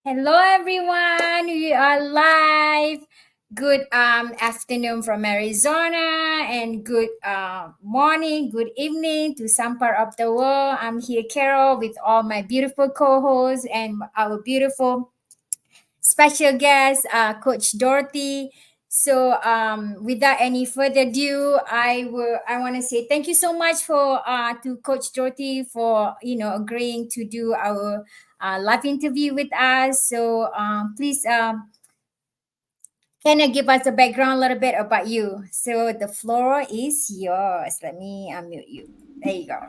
Hello, everyone. We are live. Good afternoon from Arizona, and good morning, good evening to some part of the world. I'm here, Carol, with all my beautiful co-hosts and our beautiful special guest, Coach Dorothy. So, without any further ado, I want to say thank you so much for to Coach Dorothy for agreeing to do our live interview with us. So, please kind of give us a background a little bit about you. So, the floor is yours. Let me unmute you. There you go.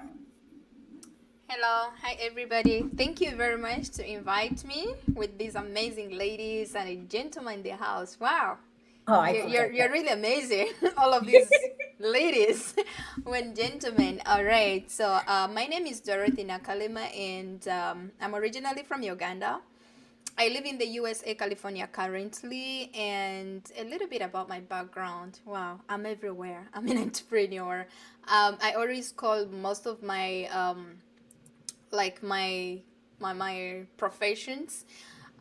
Hello, hi everybody. Thank you very much to invite me with these amazing ladies and a gentleman in the house. Wow, Oh, I you're, you're, forgot you're that. really amazing. All of these ladies when gentlemen. All right, so my name is Dorothy Nakalema and I'm originally from Uganda. I live in the USA, California currently, and a little bit about my background. Wow, I'm everywhere. I'm an entrepreneur. I always call most of my like my professions.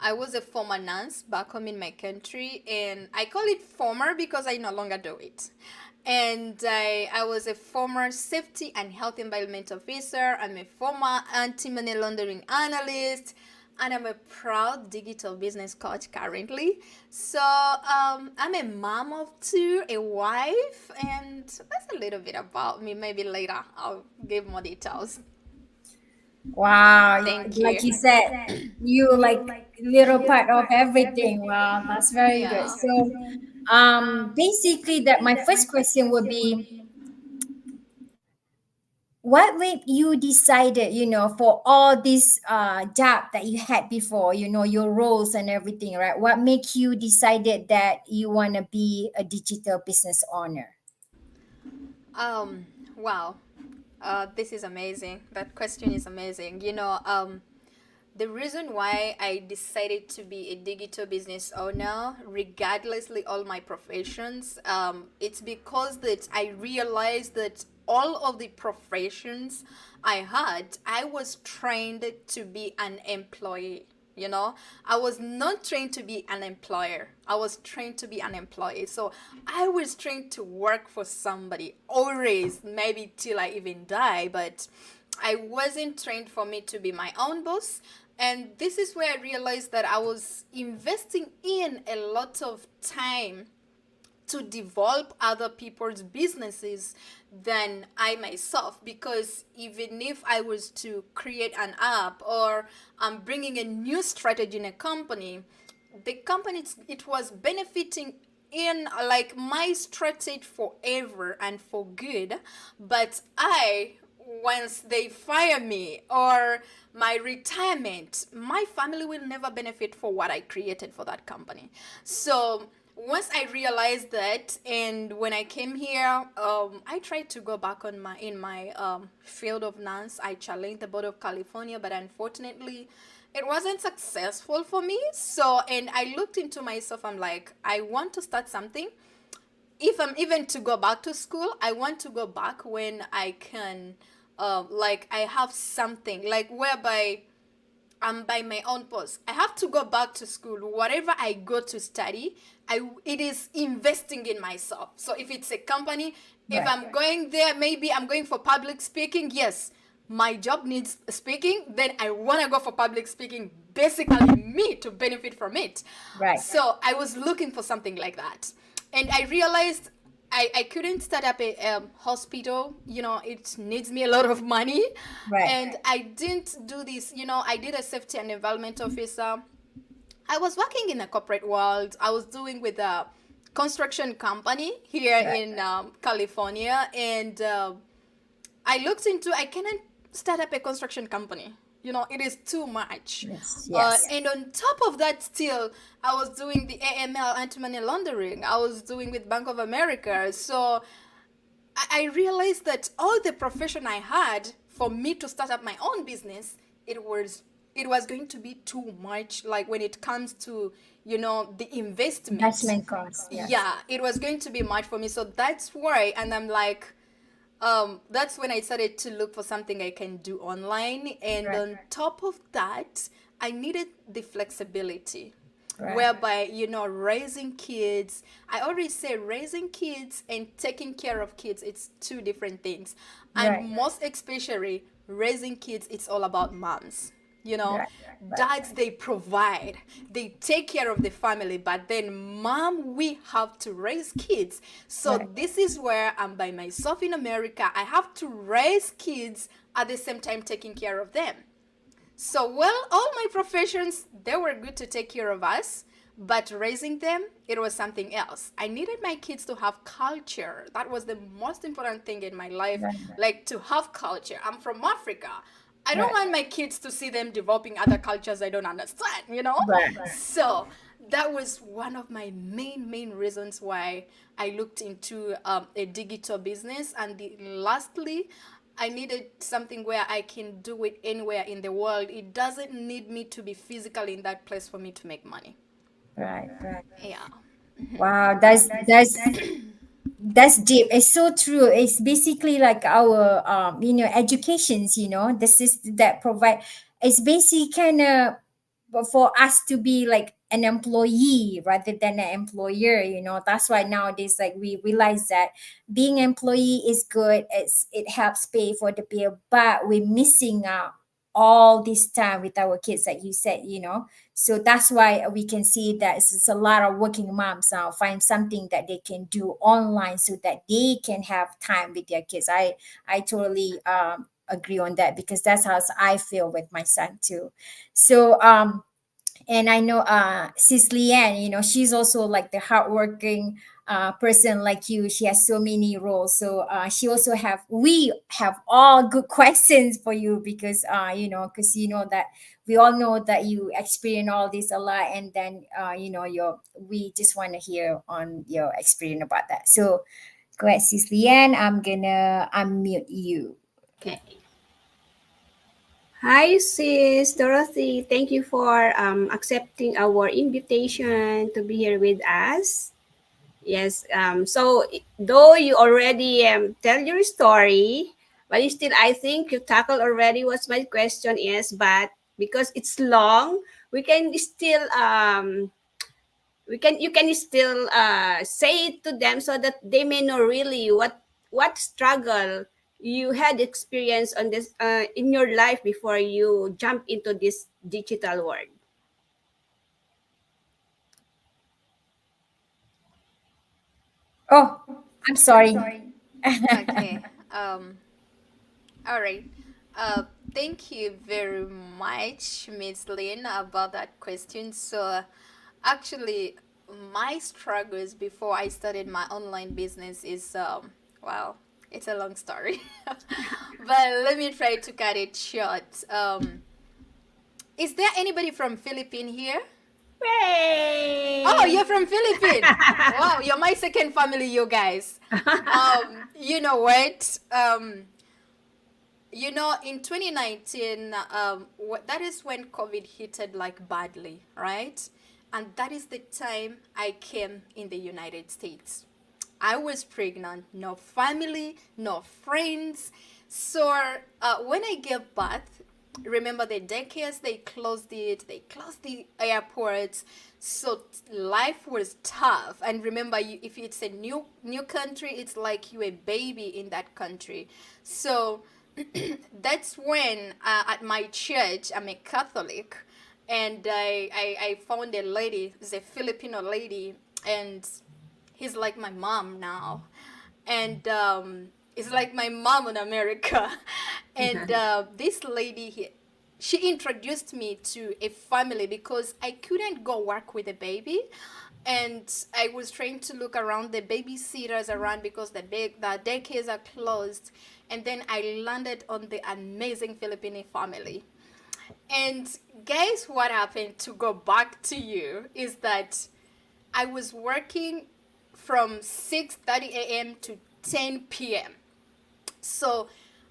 I was a former nurse back home in my country, and I call it former because I no longer do it. And I was a former safety and health environment officer. I'm a former anti-money laundering analyst, and I'm a proud digital business coach currently. So I'm a mom of two, a wife, and that's a little bit about me. Maybe later I'll give more details. Wow, Thank like you. you said, you like little part of everything. Wow, that's very good. Yeah. So, basically, that my first question would be, what made you decided, for all this job that you had before, your roles and everything, right? What make you decided that you want to be a digital business owner? Um, wow. This is amazing. That question is amazing. The reason why I decided to be a digital business owner, regardlessly all my professions, it's because that I realized that all of the professions I had, I was trained to be an employee. I was not trained to be an employer. I was trained to be an employee. So I was trained to work for somebody, always, maybe till I even die. But I wasn't trained for me to be my own boss. And this is where I realized that I was investing in a lot of time to develop other people's businesses than I myself. Because even if I was to create an app or I'm bringing a new strategy in a company, the company, it was benefiting in like my strategy forever and for good. But once they fire me or my retirement, my family will never benefit for what I created for that company. So once I realized that, and when I came here, I tried to go back on my in my field of nance. I challenged the board of California, but unfortunately, it wasn't successful for me. So, and I looked into myself. I'm like, I want to start something. If I'm even to go back to school, I want to go back when I can, like I have something like whereby I'm by my own boss. I have to go back to school. Whatever I go to study, it is investing in myself. So if it's a company, if Right. I'm going there, maybe I'm going for public speaking. Yes, my job needs speaking. Then I want to go for public speaking. Basically, me to benefit from it. Right. So I was looking for something like that, and I realized I couldn't start up a hospital. It needs me a lot of money. Right. And I didn't do this. I did a safety and environment officer. I was working in a corporate world. I was doing with a construction company here Right. in California. And I cannot start up a construction company. It is too much. Yes. Yes. And on top of that, still, I was doing the AML, anti-money laundering. I was doing with Bank of America. So I realized that all the profession I had for me to start up my own business, it was going to be too much. Like when it comes to the investment, Investment cost. Yes. yeah, it was going to be much for me. So that's why, and I'm like, That's when I started to look for something I can do online. And Right. on top of that, I needed the flexibility Right. whereby, raising kids. I already say raising kids and taking care of kids, it's two different things. And Right. most especially, raising kids, it's all about moms. You know, Right. Right. dads, they provide, they take care of the family, but then mom, we have to raise kids. So Right. this is where I'm by myself in America. I have to raise kids at the same time taking care of them. So, well, all my professions, they were good to take care of us, but raising them, it was something else. I needed my kids to have culture. That was the most important thing in my life, Right. like to have culture. I'm from Africa. I don't Right. want my kids to see them developing other cultures I don't understand? Right. So that was one of my main reasons why I looked into a digital business. And lastly, I needed something where I can do it anywhere in the world. It doesn't need me to be physically in that place for me to make money. Right. Right. Yeah. Wow, that's deep. It's so true. It's basically like our educations, the system that provide, it's basically kind of for us to be like an employee rather than an employer. That's why nowadays, like, we realize that being employee is good. It helps pay for the bill, but we're missing out all this time with our kids, like you said. So that's why we can see that it's a lot of working moms now find something that they can do online so that they can have time with their kids. I totally agree on that, because that's how I feel with my son too. So and I know Sis Leanne, she's also like the hardworking person like you. She has so many roles. So she also we have all good questions for you, because because that we all know that you experience all this a lot, and then we just want to hear on your experience about that. So go ahead, Sis Leanne. I'm gonna unmute you. Okay. Hi, sis Dorothy. Thank you for accepting our invitation to be here with us. Yes. So, though you already tell your story, but you still, I think you tackle already what my question is. But because it's long, we can still you can still say it to them so that they may know really what struggle you had experience on this in your life before you jump into this digital world. Oh, I'm sorry. Okay. All right. Uh, Thank you very much, Miss Lynn, about that question. So, actually, my struggles before I started my online business is well, it's a long story, but let me try to cut it short. Is there anybody from Philippines here? Oh, Yay! you're from Philippines. Wow, you're my second family, you guys. You know what? In 2019, that is when COVID hit like badly, right? And that is the time I came in the United States. I was pregnant, no family, no friends. So when I gave birth, remember the daycares, they closed it, they closed the airports. So life was tough. And remember, if it's a new country, it's like you a baby in that country. So that's when at my church, I'm a Catholic, and I found a lady, it's a Filipino lady, and he's like my mom now, and it's like my mom in America. And this lady, she introduced me to a family because I couldn't go work with a baby, and I was trying to look around the babysitters around because the daycares are closed, and then I landed on the amazing Filipino family. And guess what happened, to go back to you, is that I was working from 6:30 a.m. to 10 p.m. So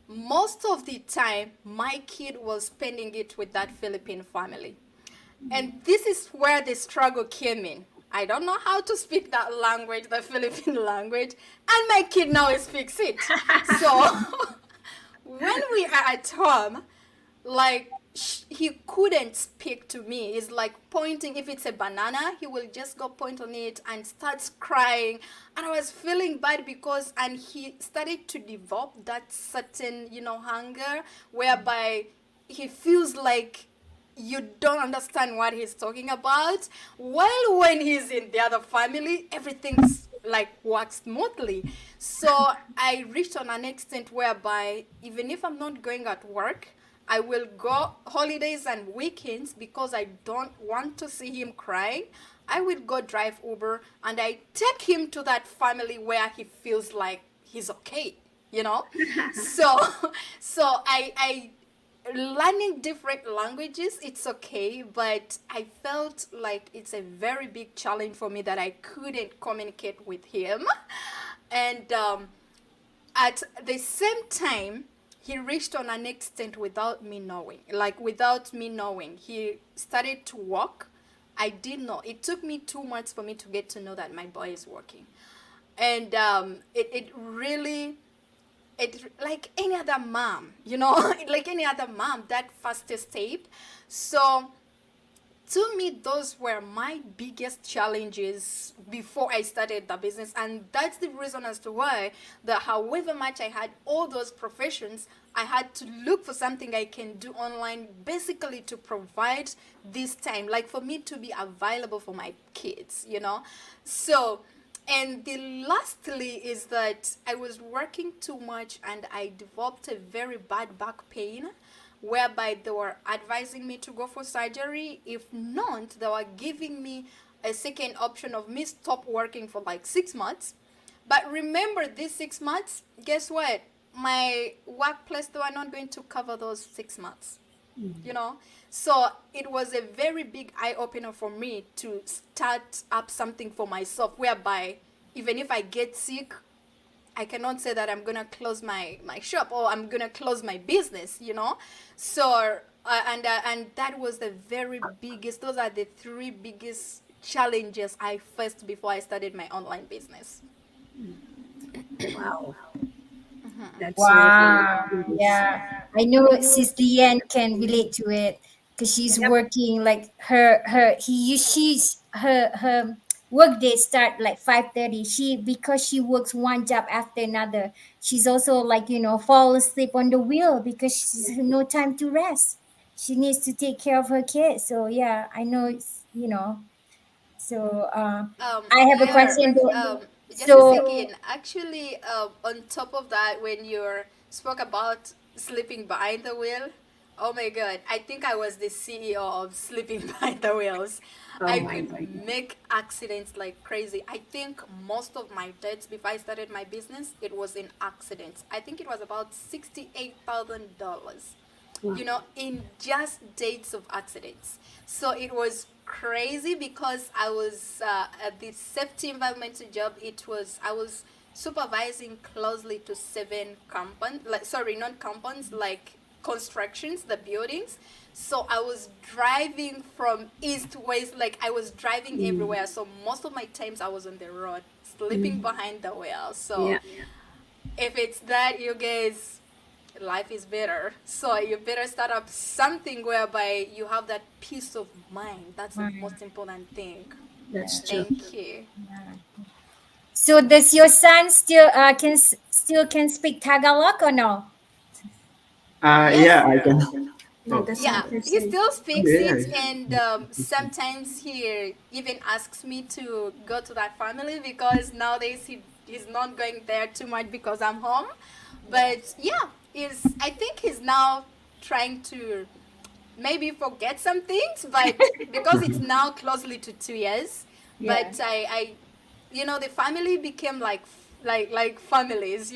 most of the time my kid was spending it with that Philippine family. And this is where the struggle came in. I don't know how to speak that language, the Philippine language, and my kid now speaks it. So when we are at home, like he couldn't speak to me. He's like pointing. If it's a banana, he will just go point on it and starts crying. And I was feeling bad because, and he started to develop that certain, hunger whereby he feels like you don't understand what he's talking about. While when he's in the other family, everything's like works smoothly. So I reached on an extent whereby even if I'm not going at work, I will go holidays and weekends because I don't want to see him crying. I will go drive Uber and I take him to that family where he feels like he's okay, you know? So so I learning different languages, it's okay, but I felt like it's a very big challenge for me that I couldn't communicate with him. And at the same time, he reached on an extent without me knowing, like without me knowing he started to walk. I didn't know. It took me 2 months for me to get to know that my boy is walking. And it really, it like any other mom, like any other mom, that first step. So to me, those were my biggest challenges before I started the business. And that's the reason as to why, that however much I had all those professions, I had to look for something I can do online, basically to provide this time, like for me to be available for my kids. So, and the lastly is that I was working too much and I developed a very bad back pain, whereby they were advising me to go for surgery. If not, they were giving me a second option of me stop working for like 6 months. But remember, these 6 months, guess what? My workplace, they were not going to cover those 6 months, you know? So it was a very big eye opener for me to start up something for myself, whereby even if I get sick, I cannot say that I'm gonna close my shop or I'm gonna close my business. So and that was the very biggest. Those are the three biggest challenges I faced before I started my online business. Wow, that's really Wow. nice. Yeah. I know Sis Lian can relate to it because she's Yep. working like she's her work day start like 5:30. Because she works one job after another. She's also like, fall asleep on the wheel because she's no time to rest. She needs to take care of her kids. So yeah, I know so I have a Yeah. question though. Just a So second. Actually, on top of that, when you spoke about sleeping behind the wheel, oh my God, I think I was the CEO of sleeping behind the wheels. Oh I my could God. make accidents like crazy. I think most of my debts before I started my business, it was in accidents. I think it was about $68,000, Wow. in just dates of accidents. So it was crazy because I was at the safety environmental job. I was supervising closely to seven compound, like sorry, not compounds, like constructions, the buildings. So I was driving from east to west, like I was driving Mm. everywhere. So most of my times I was on the road, sleeping Mm. behind the wheel. So Yeah. if it's that, you guys, life is better. So you better start up something whereby you have that peace of mind. That's the most important thing. That's true. Thank you. So does your son still can speak Tagalog or no? Yes, Yeah, I can. Yeah, Oh, that's yeah, he interesting. still oh, speaks yeah. it, and sometimes he even asks me to go to that family because nowadays he's not going there too much because I'm home. But yeah, I think he's now trying to maybe forget some things, but because it's now closely to 2 years. Yeah, But the family became like families. family. So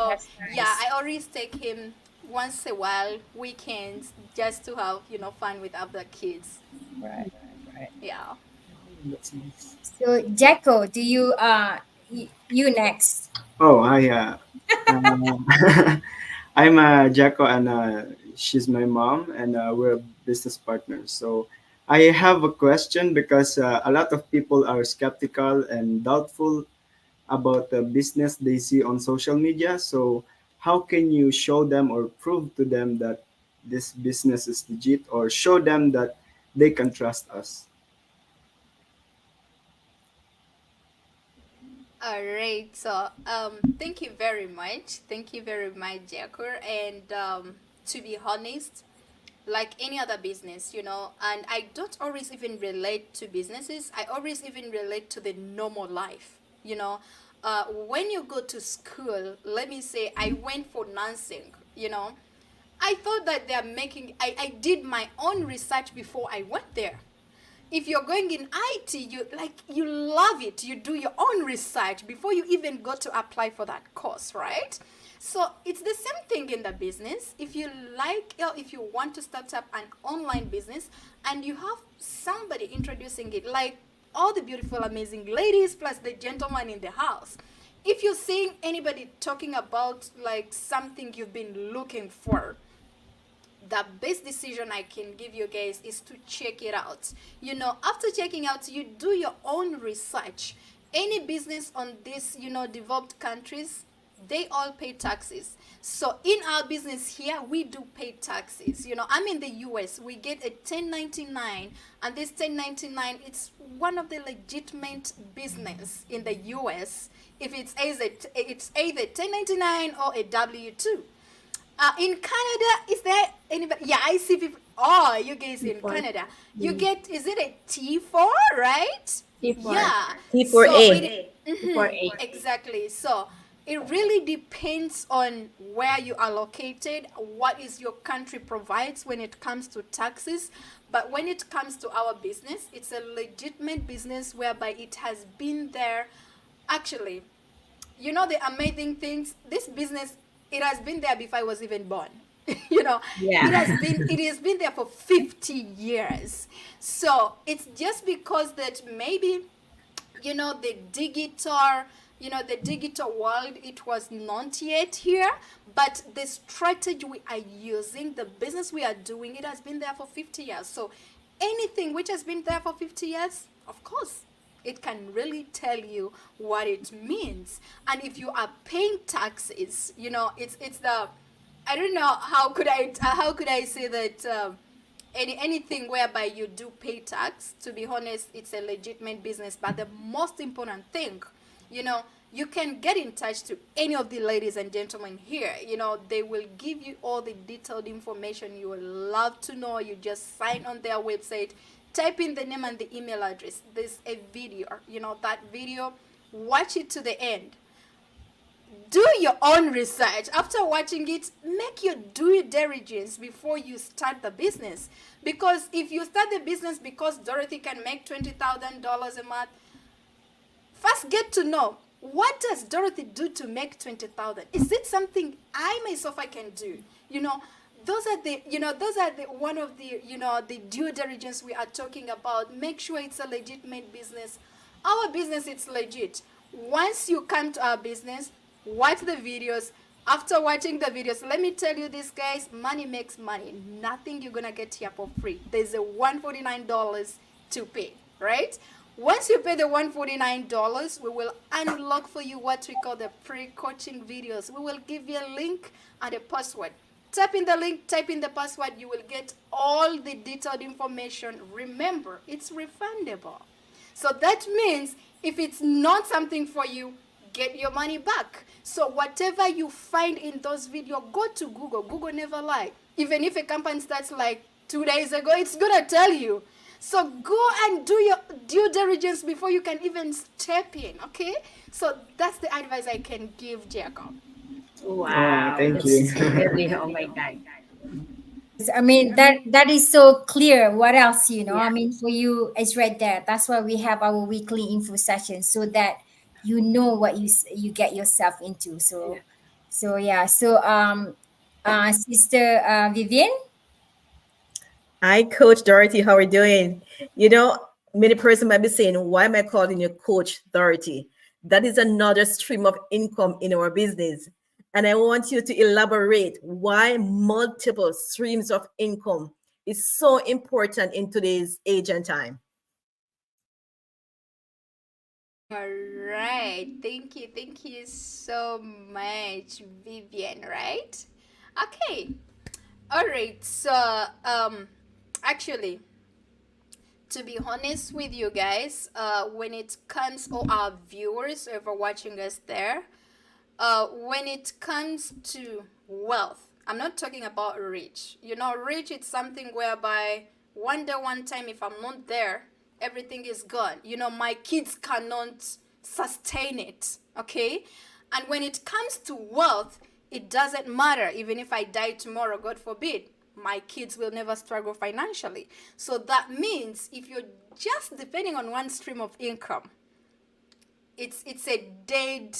That's yeah, nice. I always take him once a while, weekends, just to have fun with other kids. Right, right. Yeah. That's nice. So Jacko, do you you next? Oh, I'm Jacko, and she's my mom, and we're business partners. So I have a question because a lot of people are skeptical and doubtful about the business they see on social media. So, how can you show them or prove to them that this business is legit, or show them that they can trust us? All right. So, thank you very much. Thank you very much, Jacker. And to be honest, like any other business, and I don't always even relate to businesses. I always even relate to the normal life. When you go to school, let me say I went for nursing. I thought that they're making. I did my own research before I went there. If you're going in IT, you love it. You do your own research before you even go to apply for that course, right? So it's the same thing in the business. If you like, or if you want to start up an online business and you have somebody introducing it, like all the beautiful, amazing ladies plus the gentleman in the house. If you're seeing anybody talking about like something you've been looking for, the best decision I can give you guys is to check it out. After checking out, you do your own research. Any business on this, developed countries, they all pay taxes. So in our business here, we do pay taxes. I'm in the US, we get a 1099, and this 1099, it's one of the legitimate business in the US. If it's either 1099 or a W2. In Canada, is there anybody? Yeah, I see people. Oh, you guys in T4. Canada, you get, is it a T4, right? T4. Yeah. So T4A. T4A. exactly. So it really depends on where you are located, what is your country provides when it comes to taxes. But when it comes to our business, it's a legitimate business whereby it has been there. Actually, the amazing things, this business, it has been there before I was even born. Yeah. It has been there for 50 years. So it's just because that maybe, the digital world, it was not yet here, but the strategy we are using, the business we are doing, it has been there for 50 years. So anything which has been there for 50 years, of course, it can really tell you what it means. And if you are paying taxes, it's the, I don't know, how could I say that, anything whereby you do pay tax, to be honest, it's a legitimate business. But the most important thing, you can get in touch to any of the ladies and gentlemen here. They will give you all the detailed information you will love to know. You just sign on their website, type in the name and the email address. There's a video, that video, watch it to the end. Do your own research. After watching it, make your due diligence before you start the business. Because if you start the business because Dorothy can make $20,000 a month, first get to know, what does Dorothy do to make 20,000? Is it something I myself I can do? Those are the one of the due diligence we are talking about. Make sure it's a legitimate business. Our business, it's legit. Once you come to our business, watch the videos. After watching the videos, let me tell you this, guys, money makes money. Nothing you're gonna get here for free. There's a $149 to pay, right? Once you pay the $149, we will unlock for you what we call the pre-coaching videos. We will give you a link and a password. Tap in the link, type in the password, you will get all the detailed information. Remember, it's refundable. So that means if it's not something for you, get your money back. So whatever you find in those videos, go to Google. Google never lie. Even if a company starts like 2 days ago, it's gonna tell you. So go and do your due diligence before you can even step in, okay? So that's the advice I can give, Jacob. Wow. Thank That's you. really, oh my God. I mean, that is so clear. What else, Yeah. I mean, for you, it's right there. That's why we have our weekly info session, so that you know what you get yourself into. Yeah. So yeah. So Sister Vivian. Hi, Coach Dorothy. How are you doing? Many person might be saying, why am I calling you Coach Dorothy? That is another stream of income in our business. And I want you to elaborate why multiple streams of income is so important in today's age and time. All right. Thank you so much, Vivian, right? Okay. All right. So, actually, to be honest with you guys, when it comes, or our viewers ever watching us there, when it comes to wealth, I'm not talking about rich. You know, rich is something whereby one day, one time, if I'm not there, everything is gone. You know, my kids cannot sustain it. Okay? And when it comes to wealth, it doesn't matter. Even if I die tomorrow, God forbid, my kids will never struggle financially. So that means if you're just depending on one stream of income, it's a dead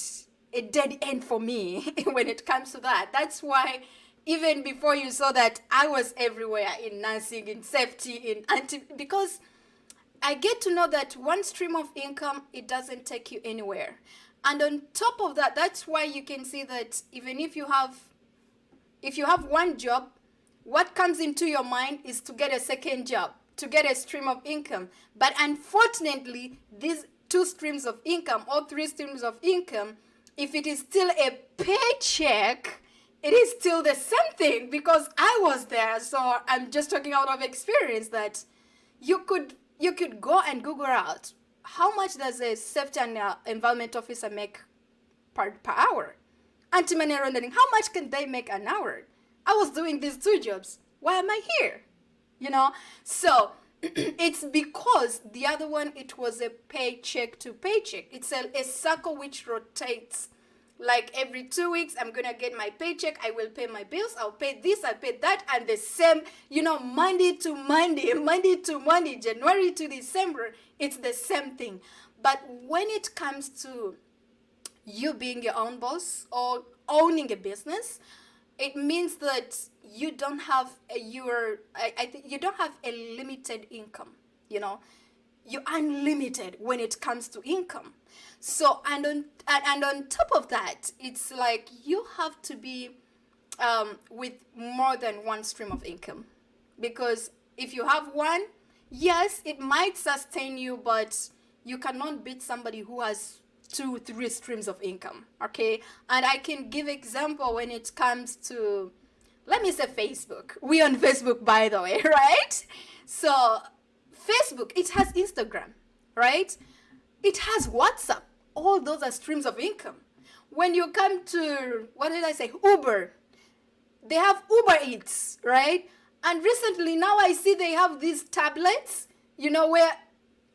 end for me when it comes to that. That's why even before you saw that, I was everywhere in nursing, in safety, in anti, because I get to know that one stream of income, it doesn't take you anywhere. And on top of that, that's why you can see that even if you have one job, what comes into your mind is to get a second job, to get a stream of income. But unfortunately, these two streams of income or three streams of income, if it is still a paycheck, it is still the same thing, because I was there. So I'm just talking out of experience that you could go and Google out how much does a safety and environment officer make per hour. Anti-money laundering, how much can they make an hour? I was doing these two jobs. Why am I here? You know? So it's because the other one, it was a paycheck to paycheck. It's a circle which rotates. Like every 2 weeks, I'm gonna get my paycheck. I will pay my bills. I'll pay this. I'll pay that, and the same. You know, Monday to Monday, Monday to Monday, January to December. It's the same thing. But when it comes to you being your own boss or owning a business, it means that you don't have I think you don't have a limited income. You know, you're unlimited when it comes to income. So and on top of that, it's like you have to be with more than one stream of income, because if you have one, yes, it might sustain you, but you cannot beat somebody who has two, three streams of income. Okay, and I can give example when it comes to, let me say, Facebook. We on Facebook, by the way, right? So Facebook, it has Instagram, right? It has WhatsApp. All those are streams of income. When you come to, what did I say, Uber, they have Uber Eats, right? And recently now I see they have these tablets, you know, where,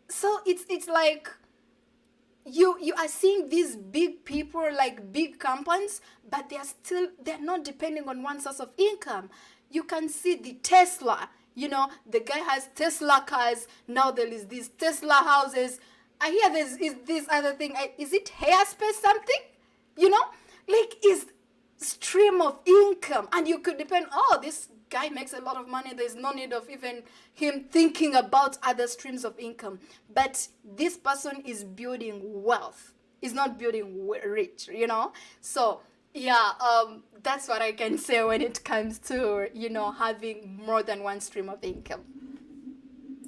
so it's like you are seeing these big people, like big companies, but they're not depending on one source of income. You can see the Tesla, you know, the guy has Tesla cars. Now there is these Tesla houses. I hear is this other thing. Is it Hairspace something? You know, like, is stream of income, and you could depend, oh, this guy makes a lot of money, there's no need of even him thinking about other streams of income. But this person is building wealth, is not building rich, you know. So yeah, that's what I can say when it comes to, you know, having more than one stream of income.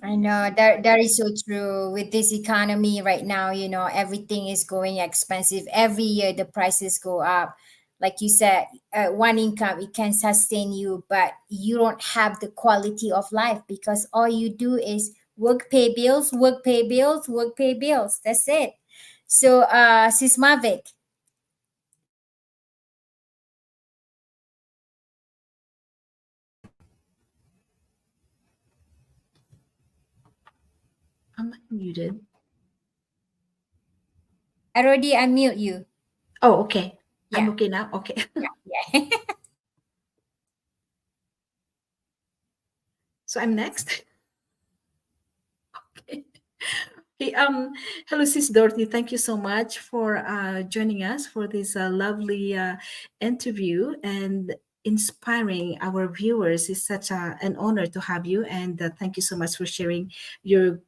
I know that is so true with this economy right now. You know, everything is going expensive. Every year the prices go up. Like you said, one income, it can sustain you, but you don't have the quality of life because all you do is work, pay bills, work, pay bills, work, pay bills. That's it. So, Sis Mavic, I'm muted. I already unmute you. Oh, okay. I'm Yeah, okay now. Okay. yeah. So I'm next. Okay. Okay, hello, Sis Dorothy. Thank you so much for joining us for this lovely interview and inspiring our viewers. It's such an honor to have you, and thank you so much for sharing your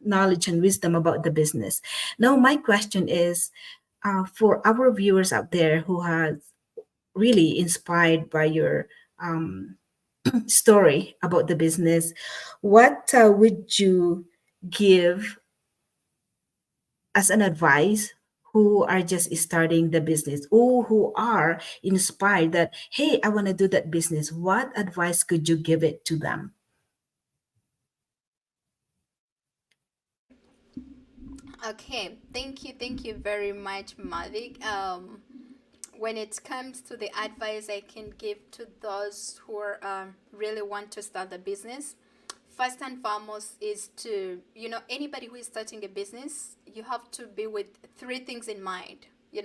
knowledge and wisdom about the business. Now, my question is for our viewers out there who has really inspired by your um, story about the business, what would you give as an advice who are just starting the business or who are inspired that, hey, I want to do that business? What advice could you give it to them? Okay, thank you very much, Mavic. When it comes to the advice I can give to those who are, really want to start a business, first and foremost is to, anybody who is starting a business, you have to be with three things in mind. You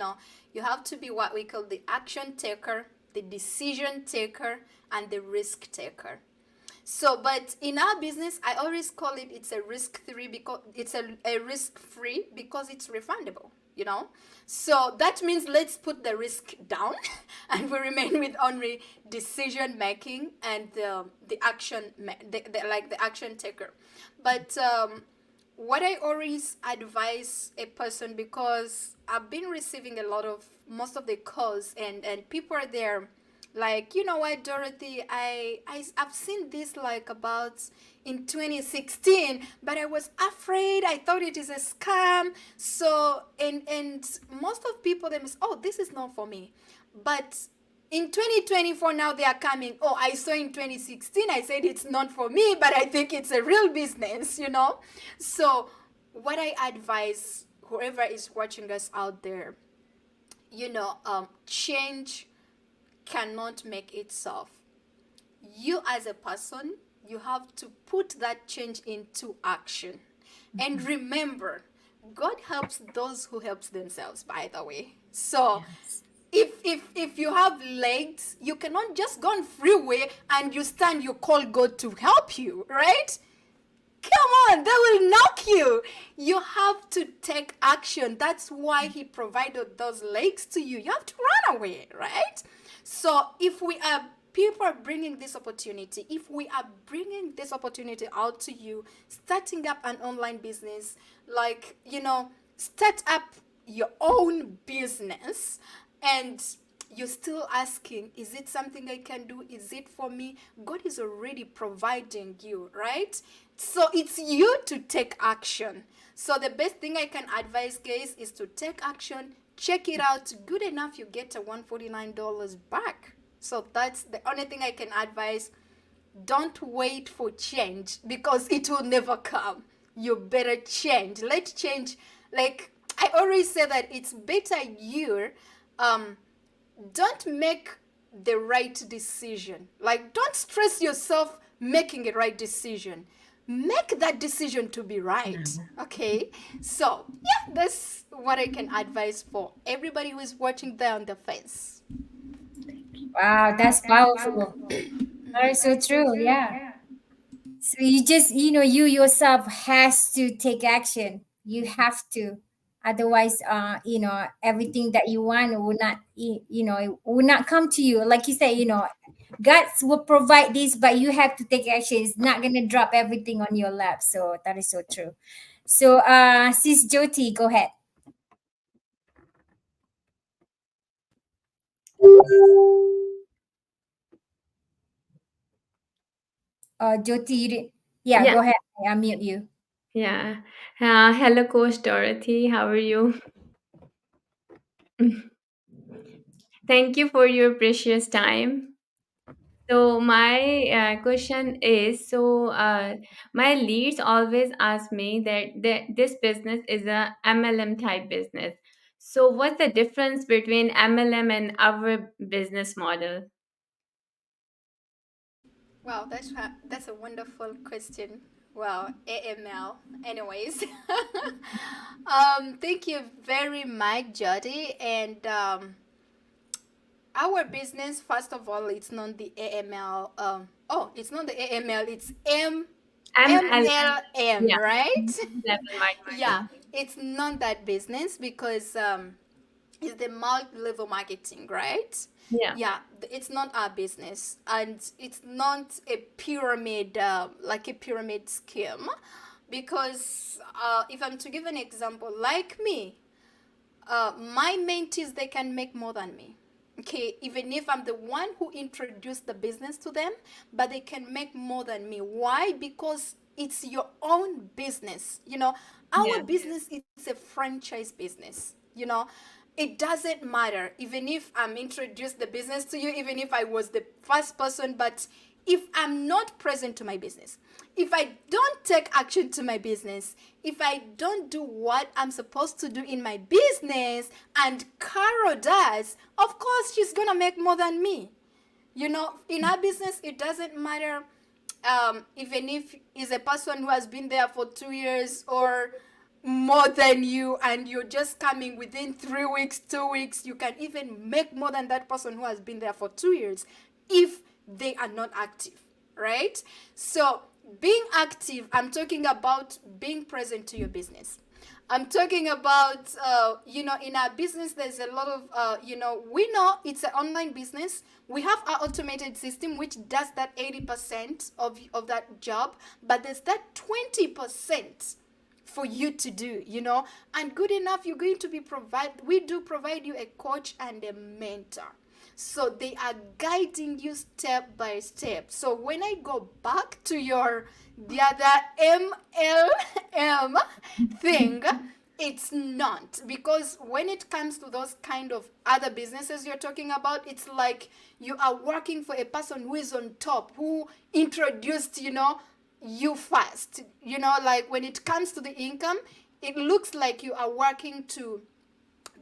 have to be what we call the action taker, the decision taker, and the risk taker. So, but in our business, I always call it, it's a risk free because it's a risk free because it's refundable, you know? So that means let's put the risk down and we remain with only decision making and the action, like the action taker. But what I always advise a person, because I've been receiving a lot of most of the calls, and people are there like, you know what, Dorothy, I've seen this like about in 2016, but I was afraid. I thought it is a scam. So and most of people they must, oh, this is not for me. But in 2024 now they are coming, oh, I saw in 2016, I said it's not for me, but I think it's a real business, you know. So what I advise whoever is watching us out there, change cannot make itself. You as a person, you have to put that change into action. And remember, God helps those who helps themselves, by the way. So Yes. if you have legs, you cannot just go on freeway and you stand, you call God to help you, right? Come on, they will knock you. You have to take action. That's why he provided those legs to you. You have to run away, right? So if we are people are bringing this opportunity, if we are bringing this opportunity out to you, starting up an online business, like, start up your own business, and you're still asking, is it something I can do? Is it for me? God is already providing you, right? So it's you to take action. So the best thing I can advise, guys, is to take action. Check it out. Good enough, you get a $149 back. So that's the only thing I can advise. Don't wait for change because it will never come. You better change. Let's change. Like I always say that it's better you um don't make the right decision. Like, don't stress yourself making a right decision. Make that decision to be right. Okay? So, yeah, that's what I can advise for everybody who is watching there on the fence. Wow, that's powerful. That is so true. Yeah. So you just, you yourself has to take action. You have to. Otherwise, everything that you want will not, it will not come to you. Like you say, God will provide this, but you have to take action. It's not going to drop everything on your lap. So that is so true. So, Sis Jyoti, go ahead. Jyoti, yeah, Yeah, go ahead. I unmute you. yeah. Hello, Coach Dorothy. How are you? Thank you for your precious time. So my question is, my leads always ask me that this business is a MLM type business. So what's the difference between MLM and our business model? Wow, that's a wonderful question. Well, AML. Anyways, thank you very much, Jody. And our business, first of all, it's not the AML. It's not the AML. It's MLM, MLM, yeah, right? level Yeah, marketing. it's not that business because it's the multi-level marketing, right? Yeah. Yeah, it's not our business, and it's not a pyramid, like a pyramid scheme, because if I'm to give an example, like me, my mentees they can make more than me. okay, even if I'm the one who introduced the business to them, but they can make more than me. Why? Because it's your own business. Our Yeah. business, it's a franchise business. It doesn't matter even if I'm introduced the business to you, even if I was the first person, but if I'm not present to my business, if I don't take action to my business, if I don't do what I'm supposed to do in my business, and Caro does, of course she's gonna make more than me. In our business, it doesn't matter, even if is a person who has been there for 2 years or more than you, and you're just coming within 3 weeks, 2 weeks, you can even make more than that person who has been there for 2 years if they are not active, right? So, being active, I'm talking about being present to your business. I'm talking about, in our business, there's a lot of, we know it's an online business. We have our automated system, which does that 80% of that job, but there's that 20% for you to do, and good enough, you're going to be we do provide you a coach and a mentor. So they are guiding you step by step. So when I go back to the other MLM thing, it's not, because when it comes to those kind of other businesses you're talking about, it's like you are working for a person who is on top, who introduced, you first. Like when it comes to the income, it looks like you are working to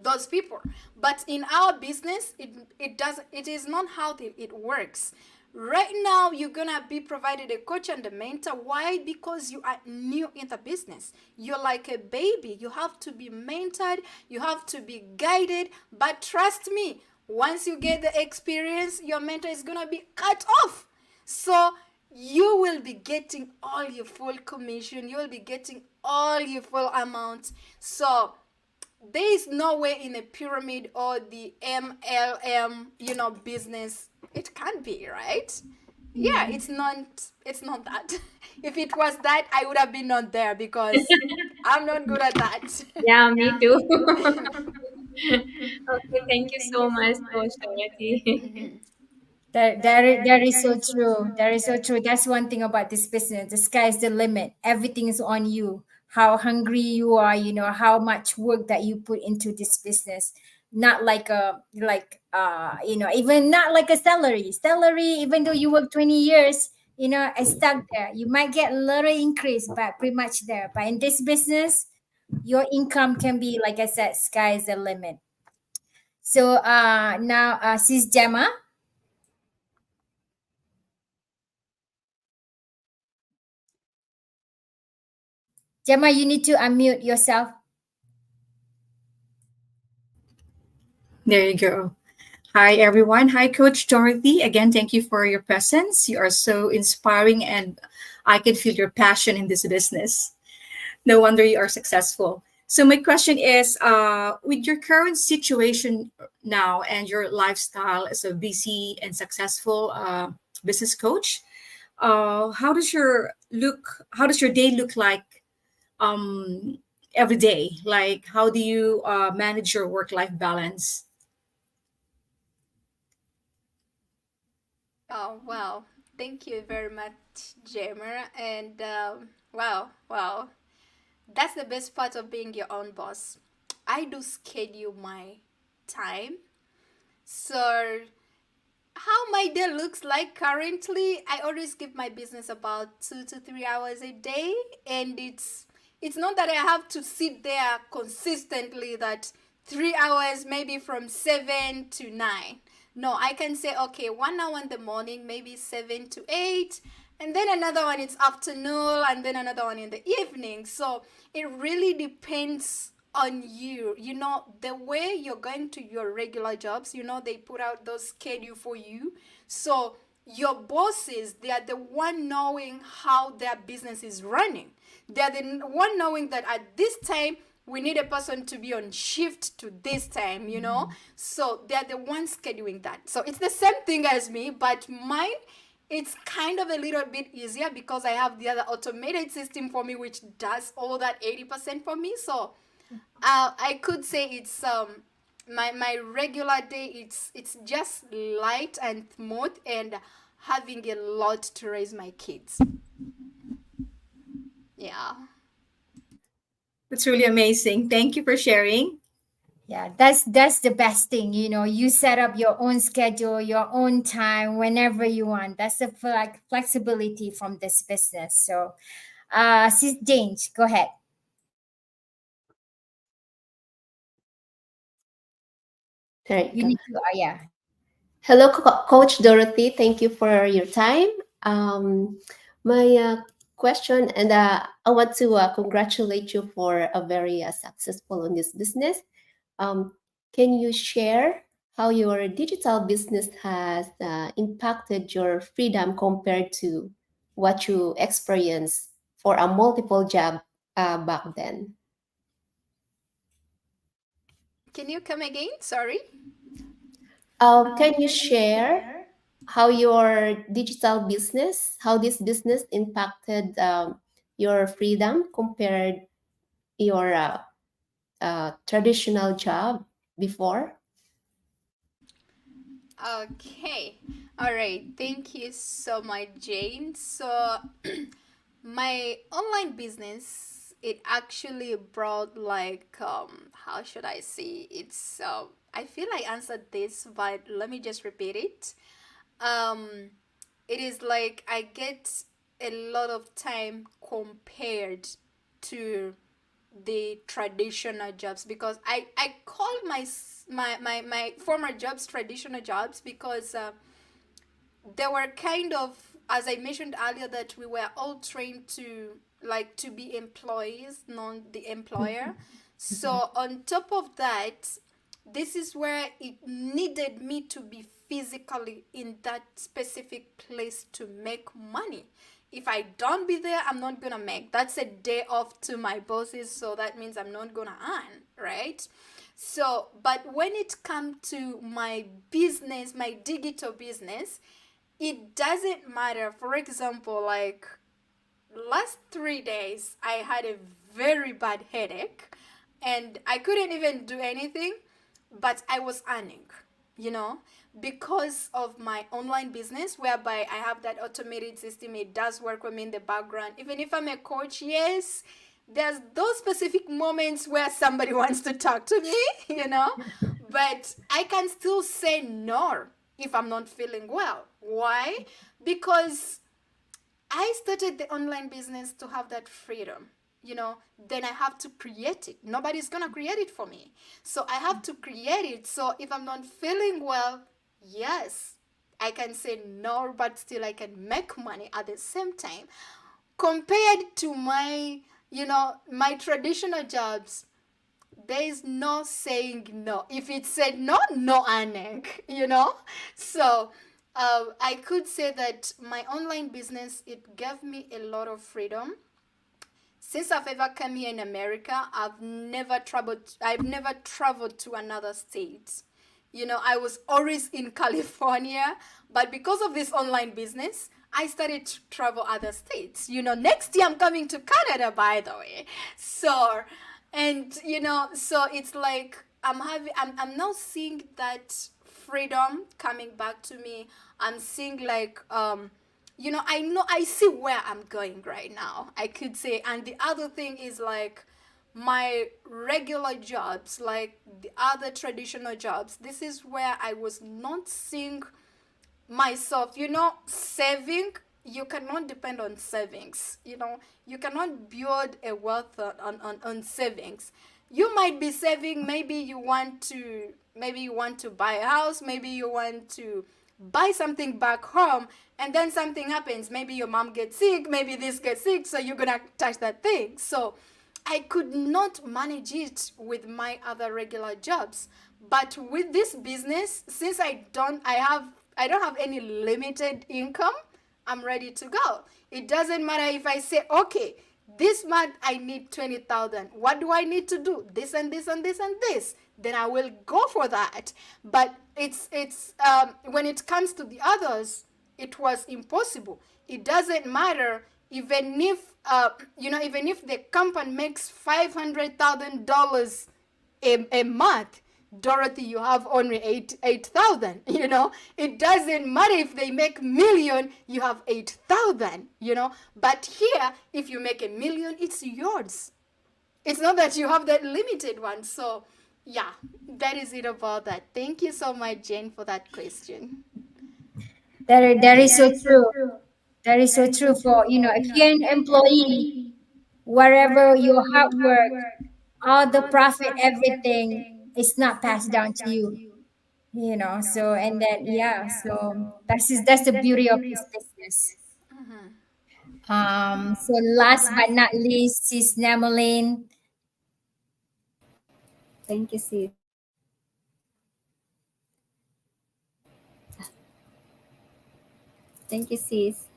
those people, but in our business, it is not how it works. Right now, you're gonna be provided a coach and a mentor. Why? Because you are new in the business. You're like a baby. You have to be mentored, you have to be guided. But trust me, once you get the experience, your mentor is gonna be cut off. So you will be getting all your full commission, you will be getting all your full amount. So there is no way in a pyramid or the MLM, business. It can't be, right? Yeah, it's not that. If it was that, I would have been not there, because I'm not good at that. Yeah, me too. Okay, thank you so much, Coach Dorothy. That is so true. That is so true. That's one thing about this business. The sky's the limit. Everything is on you. How hungry you are, how much work that you put into this business. Not like even not like a salary. Salary, even though you work 20 years, I stuck there. You might get a little increase, but pretty much there. But in this business, your income can be, like I said, sky's the limit. So now, Sis Gemma, Gemma, you need to unmute yourself. There you go. Hi, everyone. Hi, Coach Dorothy. Again, thank you for your presence. You are so inspiring, and I can feel your passion in this business. No wonder you are successful. So, my question is with your current situation now and your lifestyle as a busy and successful business coach, how does your day look like um, every day? Like, how do you manage your work life balance? Oh, wow. Thank you very much, Jamer. And wow. That's the best part of being your own boss. I do schedule my time. So how my day looks like currently, I always give my business about 2 to 3 hours a day, and it's not that I have to sit there consistently, that 3 hours, maybe from 7 to 9. No, I can say, okay, 1 hour in the morning, maybe 7 to 8, and then another one it's afternoon, and then another one in the evening. So it really depends on you. The way you're going to your regular jobs, they put out those schedule for you. So your bosses, they are the one knowing how their business is running. They are the one knowing that at this time we need a person to be on shift to this time. So they are the ones scheduling that. So it's the same thing as me, but mine, it's kind of a little bit easier because I have the other automated system for me, which does all that 80% for me. So I could say My regular day, it's just light and smooth, and having a lot to raise my kids. Yeah. That's really amazing. Thank you for sharing. Yeah, that's the best thing. You set up your own schedule, your own time, whenever you want. That's the flexibility from this business. So, Sis James, go ahead. There you You go. need to, yeah. Hello, Coach Dorothy. Thank you for your time. My question, and I want to congratulate you for a very successful on this business. Um, can you share how your digital business has impacted your freedom compared to what you experienced for a multiple job back then? Can you come again? Sorry. Can you share how your digital business, how this business impacted your freedom compared your traditional job before? Okay. All right. Thank you so much, Jane. So, my online business, it actually brought, like, how should I say? I feel I answered this, but let me just repeat it. Um, it is like I get a lot of time compared to the traditional jobs, because I call my former jobs traditional jobs, because they were kind of, as I mentioned earlier, that we were all trained to, like, to be employees, not the employer. So on top of that, this is where it needed me to be physically in that specific place to make money. If I don't be there, I'm not gonna make. That's a day off to my bosses, so that means I'm not gonna earn, right? So, but when it comes to my business, my digital business, it doesn't matter. For example, like, last 3 days, I had a very bad headache, and I couldn't even do anything, but I was earning, you know, because of my online business, whereby I have that automated system. It does work with me in the background. Even if I'm a coach, yes, there's those specific moments where somebody wants to talk to me, you know, but I can still say no if I'm not feeling well. Why? Because I started the online business to have that freedom. Then I have to create it. Nobody's gonna create it for me. So I have to create it. So if I'm not feeling well, yes, I can say no, but still I can make money at the same time. Compared to my traditional jobs, there is no saying no. If it said no, no earning, So I could say that my online business, it gave me a lot of freedom. Since I've ever come here in America, I've never traveled to another state. I was always in California, but because of this online business, I started to travel other states. Next year I'm coming to Canada, by the way. So, and so it's like I'm now seeing that freedom coming back to me. I'm seeing, like, I know, I see where I'm going right now, I could say. And the other thing is, like, my regular jobs, like the other traditional jobs, this is where I was not seeing myself, saving. You cannot depend on savings. You cannot build a wealth on savings. You might be saving, maybe you want to buy a house, maybe you want to buy something back home, and then something happens. Maybe your mom gets sick, maybe this gets sick, so you're gonna touch that thing. So I could not manage it with my other regular jobs. But with this business, since I don't have any limited income, I'm ready to go. It doesn't matter if I say, okay, this month I need 20,000. What do I need to do? This and this and this and this. Then I will go for that. But it's when it comes to the others, it was impossible. It doesn't matter, even if the company makes $500,000 a month, Dorothy, you have only 8,000. It doesn't matter if they make million, you have 8,000. But here, if you make a million, it's yours. It's not that you have that limited one. So, yeah, that is it about that. Thank you so much, Jane, for that question. That is so true. That is so true for, if you're an employee, wherever your hard work, all the profit, everything is not passed down to you, So, and then, yeah, so that's the beauty of this business. So last but not least is Namalin. Thank you, sis. Thank you, sis.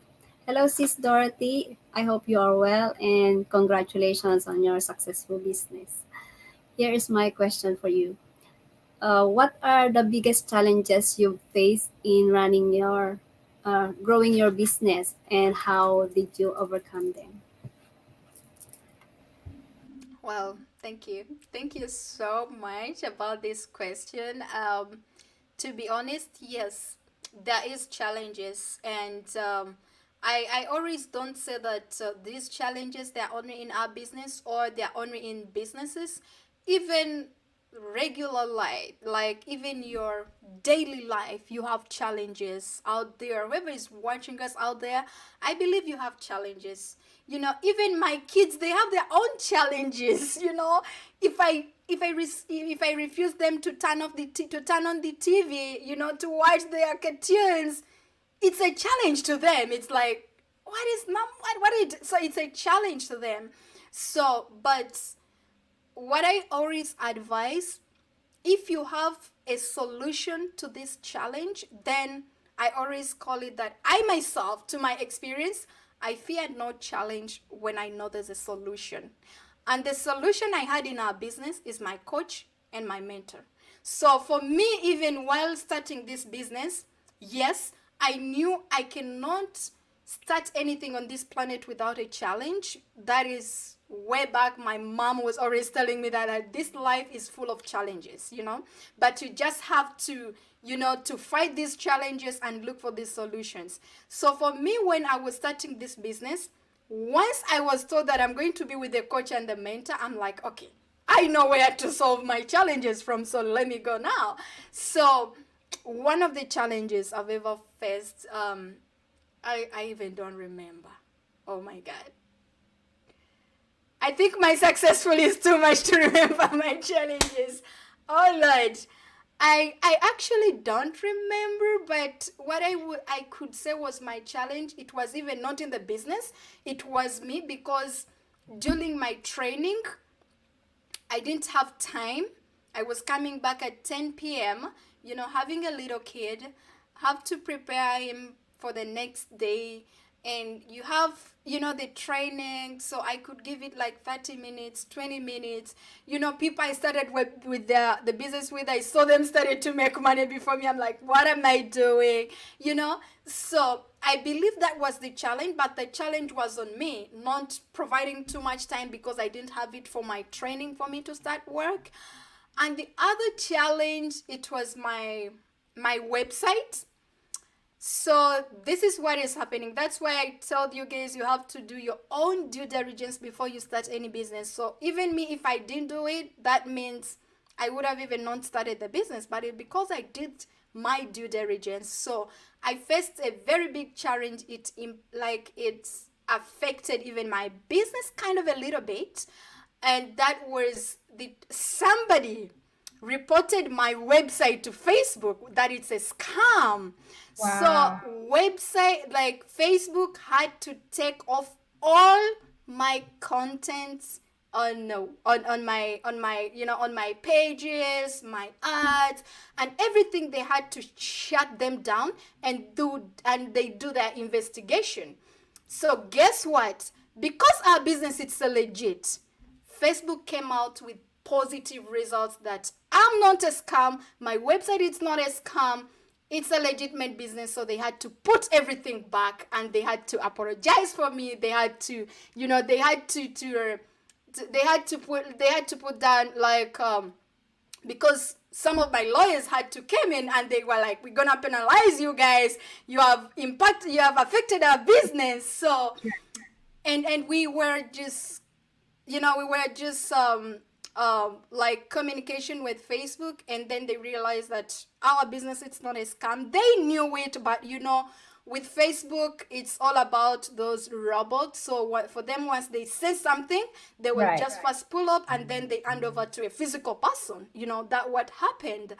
Hello, sis Dorothy. I hope you are well and congratulations on your successful business. Here is my question for you. What are the biggest challenges you've faced in growing your business, and how did you overcome them? Well, thank you. Thank you so much about this question. To be honest, yes, there is challenges, and I always don't say that these challenges they're only in our business or they're only in businesses, even regular life, like even your daily life, you have challenges out there. Whoever is watching us out there, I believe you have challenges. Even my kids, they have their own challenges. If I refuse them to turn on the TV, to watch their cartoons, it's a challenge to them. It's like, what is mom? What is so? It's a challenge to them. So, but what I always advise, if you have a solution to this challenge, then I always call it that I myself, to my experience, I fear no challenge when I know there's a solution. And the solution I had in our business is my coach and my mentor. So for me, even while starting this business, yes, I knew I cannot start anything on this planet without a challenge. That is way back. My mom was always telling me that this life is full of challenges, but you just have to, to fight these challenges and look for these solutions. So for me, when I was starting this business, once I was told that I'm going to be with the coach and the mentor, I'm like, okay, I know where to solve my challenges from, so let me go now. So one of the challenges I've ever faced, I even don't remember. Oh my God. I think my successful is too much to remember my challenges. Oh Lord. I actually don't remember, but what I could say was my challenge. It was even not in the business. It was me, because during my training, I didn't have time. I was coming back at 10 p.m., having a little kid, have to prepare him for the next day. And you have, the training. So I could give it like 30 minutes, 20 minutes. People I started with the business with, I saw them started to make money before me. I'm like, what am I doing? So I believe that was the challenge, but the challenge was on me, not providing too much time because I didn't have it for my training for me to start work. And the other challenge, it was my website. So this is what is happening. That's why I told you guys you have to do your own due diligence before you start any business. So even me, if I didn't do it, that means I would have even not started the business. But because I did my due diligence, so I faced a very big challenge. It's affected even my business kind of a little bit, and that was somebody reported my website to Facebook that it's a scam. Wow. So website, like Facebook had to take off all my contents on my pages, my ads, and everything. They had to shut them down and they do their investigation. So guess what? Because our business is so legit, Facebook came out with positive results that I'm not a scam, my website is not a scam, it's a legitimate business. So they had to put everything back and they had to apologize for me. They had to, they had to put down like because some of my lawyers had to come in and they were like, we're gonna penalize you guys, you have affected our business. So and we were just, we were just like communication with Facebook, and then they realized that our business, it's not a scam. They knew it, but with Facebook, it's all about those robots. So what for them, once they say something, they will Right. just first pull up and then they hand over to a physical person. That what happened.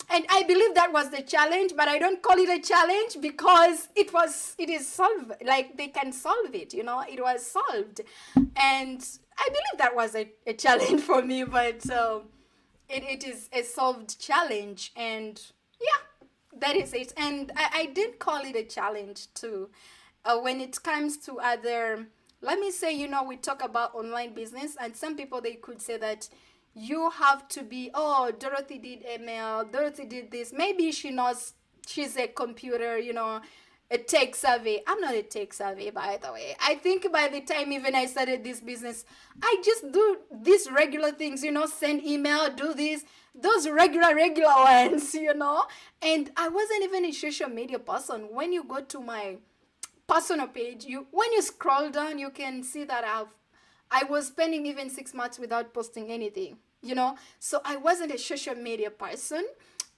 And I believe that was the challenge, but I don't call it a challenge because it is solved. Like, they can solve it, it was solved. And I believe that was a challenge for me, but it is a solved challenge. And yeah, that is it. And I didn't call it a challenge too. When it comes to other, let me say, we talk about online business, and some people, they could say that you have to be, oh, Dorothy did email, Dorothy did this. Maybe she knows, she's a computer, a tech savvy. I'm not a tech savvy, by the way. I think by the time even I started this business, I just do these regular things, send email, do this, those regular ones, And I wasn't even a social media person. When you go to my personal page, when you scroll down, you can see that I was spending even 6 months without posting anything, so I wasn't a social media person.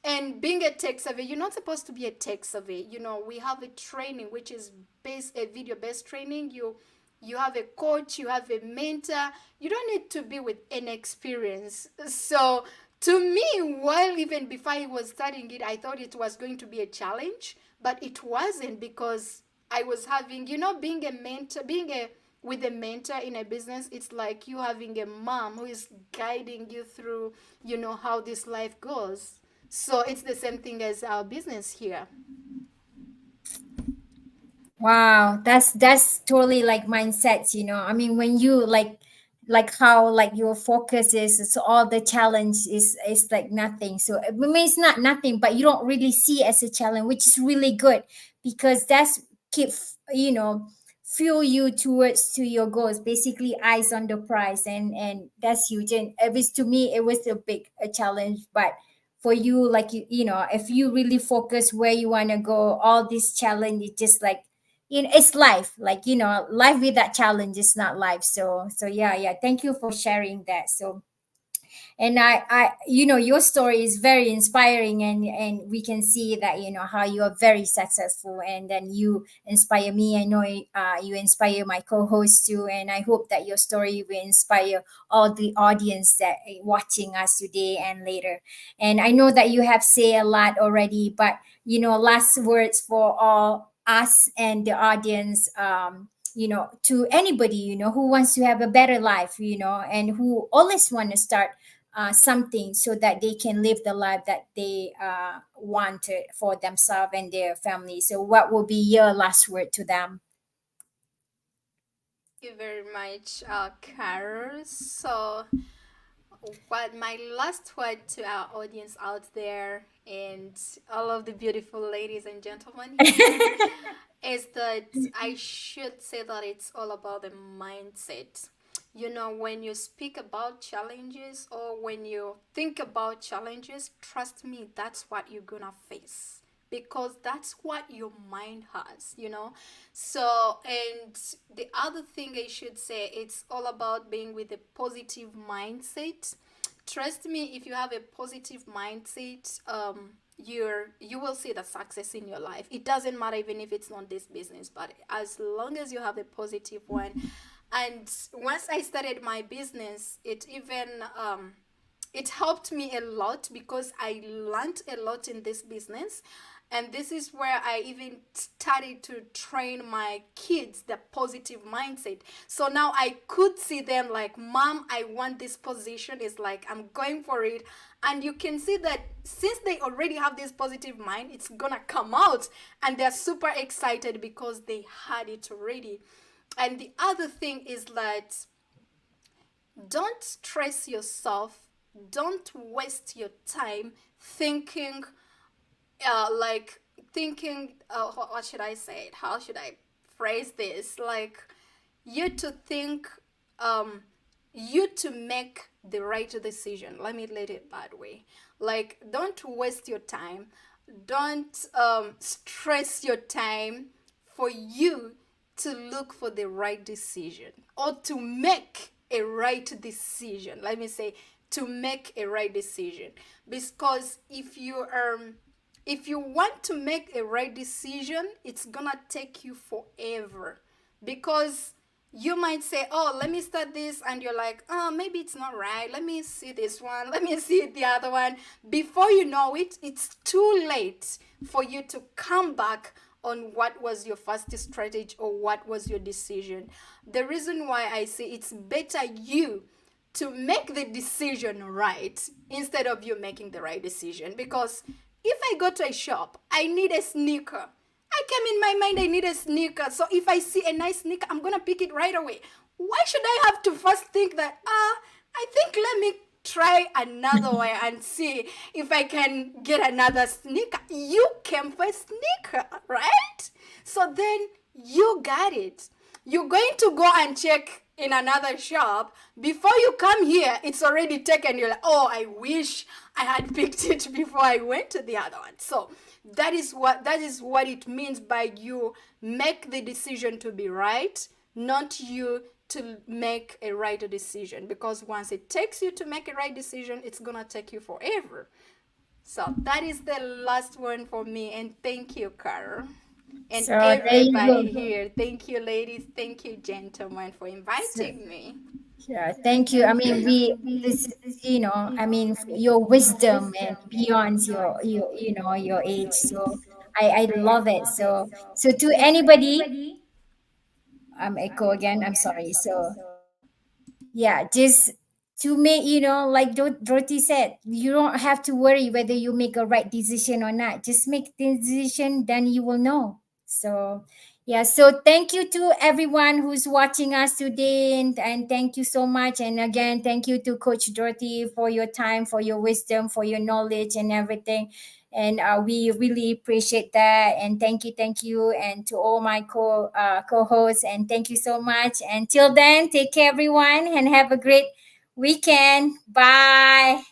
And being a tech savvy, you're not supposed to be a tech savvy. We have a training which is a video based training. You have a coach, you have a mentor. You don't need to be with an experience. So to me, while even before I was studying it, I thought it was going to be a challenge, but it wasn't, because I was having, being a mentor, with a mentor in a business, it's like you having a mom who is guiding you through, how this life goes. So it's the same thing as our business here. Wow, that's totally like mindsets, I mean, when you like how like your focus is, so all the challenge is like nothing. So I mean, it's not nothing, but you don't really see it as a challenge, which is really good, because that's keep fuel you towards to your goals. Basically, eyes on the prize, and that's huge. And it was, to me, it was a challenge, but for you, like if you really focus where you want to go, all this challenge is just like, it's life, like life without challenge is not life. So yeah, yeah, thank you for sharing that. So, and your story is very inspiring, and we can see that how you are very successful, and then you inspire me. I know you inspire my co-host too, and I hope that your story will inspire all the audience that watching us today and later. And I know that you have said a lot already, but last words for all us and the audience, to anybody who wants to have a better life, and who always want to start something, so that they can live the life that they wanted for themselves and their family. So what will be your last word to them? Thank you very much, Carol. So, what my last word to our audience out there, and all of the beautiful ladies and gentlemen here, is that I should say that it's all about the mindset. When you speak about challenges, or when you think about challenges, trust me, that's what you're gonna face, because that's what your mind has. So, and the other thing I should say, it's all about being with a positive mindset. Trust me, if you have a positive mindset, you will see the success in your life. It doesn't matter even if it's not this business, but as long as you have a positive one. And once I started my business, it helped me a lot, because I learned a lot in this business. And this is where I even started to train my kids the positive mindset. So now I could see them like, Mom, I want this position. It's like, I'm going for it. And you can see that since they already have this positive mind, it's gonna come out. And they're super excited because they had it already. And the other thing is that don't stress yourself, don't waste your time thinking, like thinking, what should I say it, how should I phrase this, like, you to think, um you to make the right decision. Let me let it that way. Like, don't waste your time. Don't stress your time for you to look for the right decision or to make a right decision. Let me say, to make a right decision. Because if you want to make a right decision, it's gonna take you forever. Because you might say, oh, let me start this, and you're like, oh, maybe it's not right, let me see this one, let me see the other one. Before you know it, it's too late for you to come back on what was your first strategy or what was your decision. The reason why I say it's better you to make the decision right instead of you making the right decision. Because if I go to a shop, I need a sneaker. I came in my mind, I need a sneaker. So if I see a nice sneaker, I'm going to pick it right away. Why should I have to first think that, I think let me try another way and see if I can get another sneaker? You came for a sneaker, right? So then you got it. You're going to go and check in another shop. Before you come here, it's already taken. You're like, oh, I wish I had picked it before I went to the other one. So that is what it means by you make the decision to be right, not you to make a right decision. Because once it takes you to make a right decision, it's gonna take you forever. So that is the last one for me. And thank you, Carol. And So there you everybody go. here. Thank you, ladies. Thank you, gentlemen, for So, inviting me. yeah, thank you. I mean, this is, I mean, your wisdom and beyond your age. So I love it. So to anybody, I'm echo again. I'm sorry. So yeah, just to make, like Dorothy said, you don't have to worry whether you make a right decision or not. Just make the decision, then you will know. So yeah, so thank you to everyone who's watching us today, and thank you so much. And again, thank you to Coach Dorothy for your time, for your wisdom, for your knowledge and everything. And we really appreciate that. And thank you, and to all my co-hosts. And thank you so much. Until then, take care, everyone, and have a great weekend. Bye.